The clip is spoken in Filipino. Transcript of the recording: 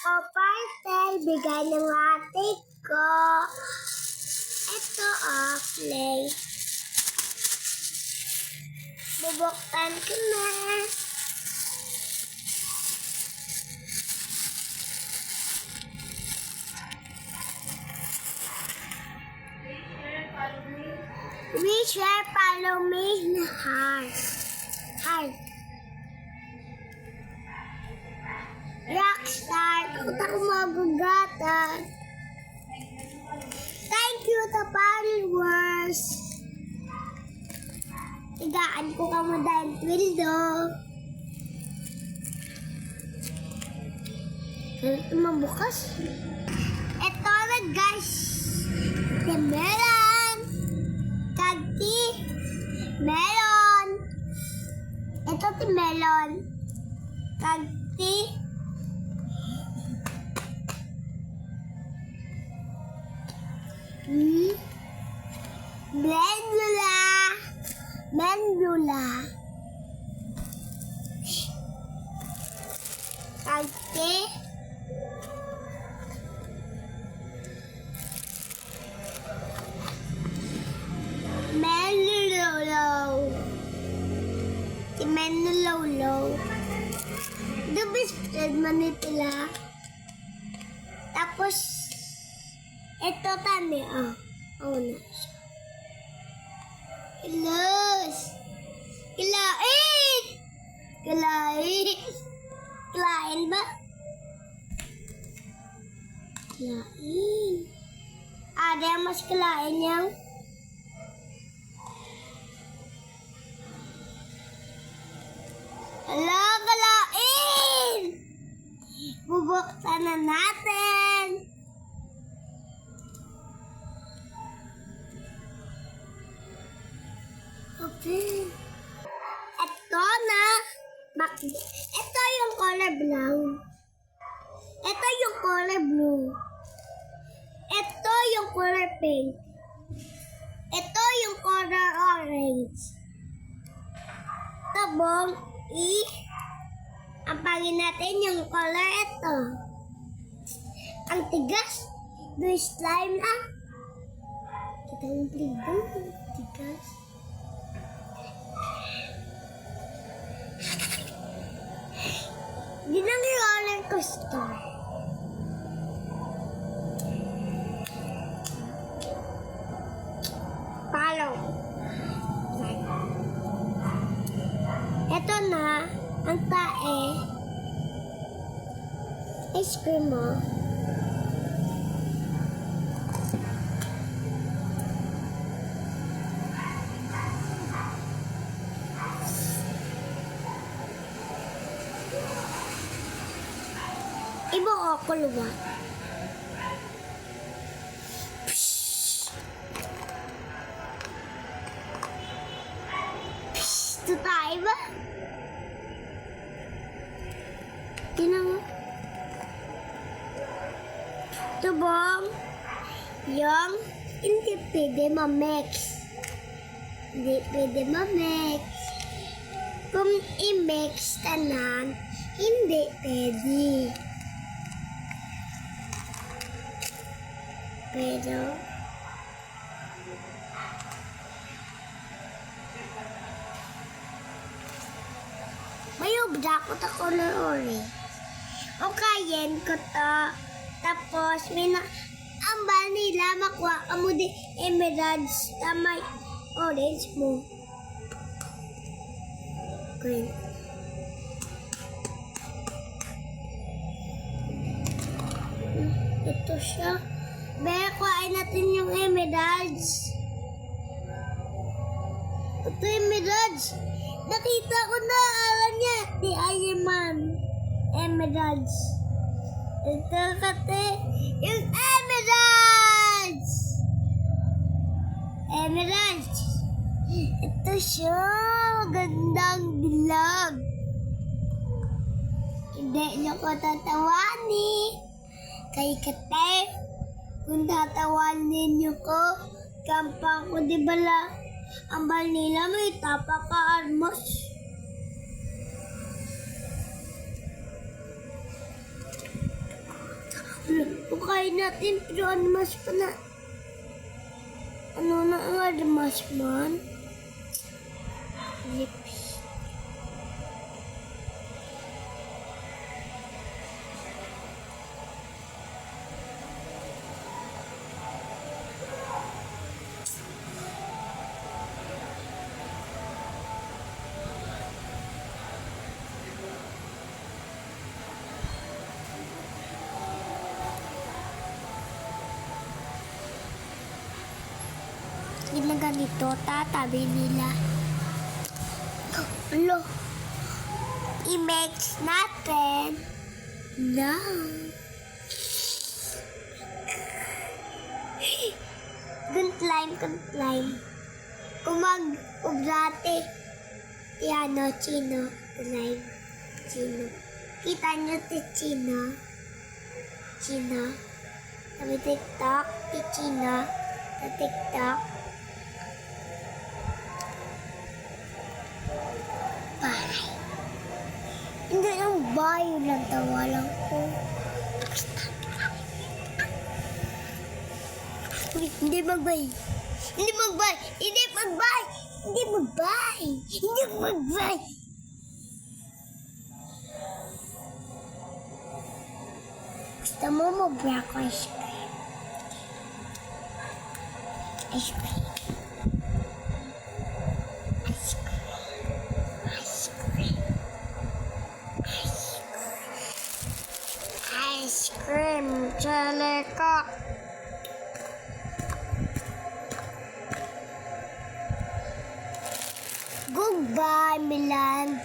O, parcel, bigay ng ate ko. Ito, play. Bubuktan ko na. We share, follow me na heart. Heart. Rockstar, ako magugatan. Thank you to followers. Tigaan ko ka mo dahil twildo. Ito mabukas. Ito na guys. Meron. Kagti. Meron. Ito ti melon. Kagti. Blendula. Blendula. Kagti. Menulolo. Si Menulolo. Dubis spread manitila. Tapos, ito tani, oh na siya. Ilos. Kilain! Kilain! Kilain ba? Kilain. Ada yang mas kilain yang Hala, kalain! Bubuksan na natin. Okay. Ito na. Ito yung color brown. Ito yung color blue. Ito yung color pink. Ito yung color orange. Tabong ang pagin natin yung color ito. Ang tigas. Do slime na. Kita yung pligo. Tigas. Yun ang roller coaster. Follow. Ito na ang tae. Ice cream mo. Ibo ako luwa. Ito tayo ba? Tinan mo. Ito bang yung hindi pwede ma-mix. Hindi pwede ma-mix. Kung i-mix tanan, hindi pwede. Pero may ubda ko ta color orange. O kayen ko ta. Tapos may na ang vanilla makuha ka mo di emeralds na may orange mo. Okay. Ito siya. Baya, kuhain natin yung emeralds. Ito emeralds. Nakita ko na alam niya. Di Iron Man. Emeralds. Ito kate. Yung emeralds. Emeralds. Ito siya. Gandang dilag. Hindi niyo ko tatawani. Kay kate. Kung tatawanin niyo ko, kampang ko di bala, ang vanilla may tapa ka armos. kain natin, pero ano mas pa na... Ano na nga, mas man? Lips. Hindi na ganito, tatabi nila. Alo, i-mix natin. No. Good slime. Kung mag-ubrate, piano, chino, slime, chino. Kita nyo si chino. Chino. Sabi TikTok, si chino. Sa TikTok. Bahay. Hindi lang bayo lang, tawa lang ko. Uy, hindi magbay. Gusto mo mag-black ice cream? Ice cream. Ice cream, jelly cock. Goodbye, Milan.